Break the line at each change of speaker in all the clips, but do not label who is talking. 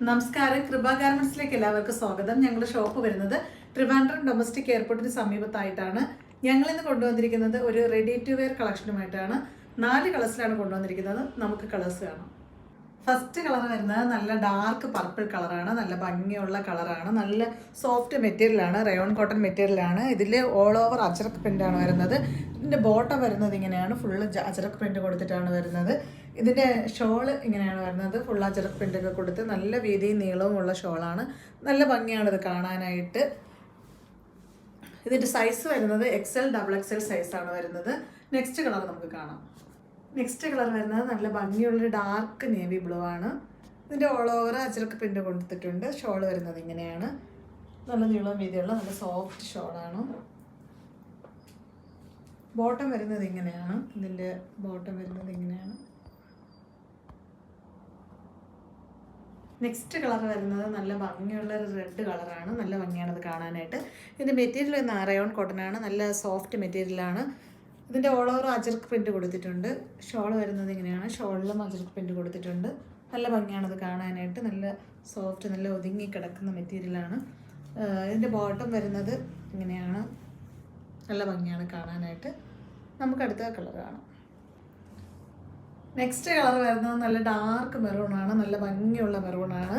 നമസ്കാരം. കൃപ ഗാർമെന്റ്സിലേക്ക് എല്ലാവർക്കും സ്വാഗതം. ഞങ്ങളുടെ ഷോപ്പ് വരുന്നത് ട്രിവാൻഡ്രം ഡൊമസ്റ്റിക് എയർപോർട്ടിന് സമീപത്തായിട്ടാണ്. ഞങ്ങൾ ഇന്ന് കൊണ്ടുവന്നിരിക്കുന്നത് ഒരു റെഡി ടു വെയർ കളക്ഷനുമായിട്ടാണ്. 4 കളേഴ്സിലാണ് കൊണ്ടുവന്നിരിക്കുന്നത്. നമുക്ക് കളേഴ്സ് കാണാം. ഫസ്റ്റ് കളർ വരുന്നത് നല്ല ഡാർക്ക് പർപ്പിൾ കളറാണ്. നല്ല ഭംഗിയുള്ള കളറാണ്. നല്ല സോഫ്റ്റ് മെറ്റീരിയലാണ്. റയോൺ കോട്ടൺ മെറ്റീരിയലാണ്. ഇതിൽ ഓൾ ഓവർ അജറക് പ്രിൻ്റാണ് വരുന്നത്. ഇതിൻ്റെ ബോട്ടം വരുന്നത് ഇങ്ങനെയാണ്. ഫുള്ള് അജറക് പ്രിൻ്റ് കൊടുത്തിട്ടാണ് വരുന്നത്. ഇതിൻ്റെ ഷോള് ഇങ്ങനെയാണ് വരുന്നത്. ഫുൾ അജറക് പ്രിൻ്റൊക്കെ കൊടുത്ത് നല്ല വീതിയും നീളവും ഉള്ള ഷോളാണ്. നല്ല ഭംഗിയാണ് ഇത് കാണാനായിട്ട്. ഇതിൻ്റെ സൈസ് വരുന്നത് XL, XXL സൈസാണ് വരുന്നത്. നെക്സ്റ്റ് കളർ നമുക്ക് കാണാം. നെക്സ്റ്റ് കളർ വരുന്നത് നല്ല ഭംഗിയുള്ളൊരു ഡാർക്ക് നേവി ബ്ലൂ ആണ്. ഇതിൻ്റെ ഓൾ ഓവർ അജറക് പ്രിൻ്റ് കൊടുത്തിട്ടുണ്ട്. ഷോൾ വരുന്നത് ഇങ്ങനെയാണ്. നല്ല നീളം വീതിയുള്ള നല്ല സോഫ്റ്റ് ഷോളാണ്. ബോട്ടം വരുന്നത് ഇങ്ങനെയാണ്. ഇതിൻ്റെ ബോട്ടം വരുന്നത് ഇങ്ങനെയാണ്. നെക്സ്റ്റ് കളർ വരുന്നത് നല്ല ഭംഗിയുള്ള ഒരു റെഡ് കളറാണ്. നല്ല ഭംഗിയാണ് ഇത് കാണാനായിട്ട്. ഇതിൻ്റെ മെറ്റീരിയൽ റയോൺ കോട്ടൺ ആണ്. നല്ല സോഫ്റ്റ് മെറ്റീരിയലാണ്. ഇതിൻ്റെ ഓൾ ഓവർ അജറക് പ്രിൻ്റ് കൊടുത്തിട്ടുണ്ട്. ഷോൾ വരുന്നത് ഇങ്ങനെയാണ്. ഷോളിലും അജറക് പ്രിൻ്റ് കൊടുത്തിട്ടുണ്ട്. നല്ല ഭംഗിയാണത് കാണാനായിട്ട്. നല്ല സോഫ്റ്റ്, നല്ല ഒതുങ്ങി കിടക്കുന്ന മെറ്റീരിയലാണ്. ഇതിൻ്റെ ബോട്ടം വരുന്നത് ഇങ്ങനെയാണ്. നല്ല ഭംഗിയാണ് കാണാനായിട്ട്. നമുക്ക് അടുത്ത കളർ കാണാം. നെക്സ്റ്റ് കളർ വരുന്നത് നല്ല ഡാർക്ക് മെറൂണാണ്. നല്ല ഭംഗിയുള്ള മെറൂണാണ്.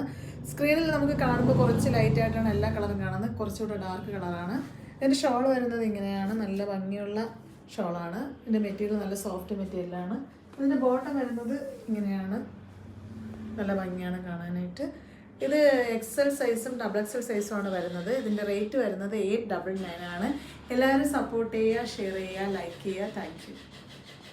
സ്ക്രീനിൽ നമുക്ക് കാണുമ്പോൾ കുറച്ച് ലൈറ്റായിട്ടാണ് എല്ലാ കളറും കാണുന്നത്. കുറച്ചുകൂടെ ഡാർക്ക് കളറാണ്. ഇതിൻ്റെ ഷോൾ വരുന്നത് ഇങ്ങനെയാണ്. നല്ല ഭംഗിയുള്ള ഷോളാണ്. ഇതിൻ്റെ മെറ്റീരിയൽ നല്ല സോഫ്റ്റ് മെറ്റീരിയലാണ്. ഇതിൻ്റെ ബോട്ടം വരുന്നത് ഇങ്ങനെയാണ്. നല്ല ഭംഗിയാണ് കാണാനായിട്ട്. ഇത് XL സൈസും XXL സൈസുമാണ് വരുന്നത്. ഇതിൻ്റെ റേറ്റ് വരുന്നത് 899 ആണ്. എല്ലാവരും സപ്പോർട്ട് ചെയ്യുക, ഷെയർ ചെയ്യുക, ലൈക്ക് ചെയ്യുക. Thank you.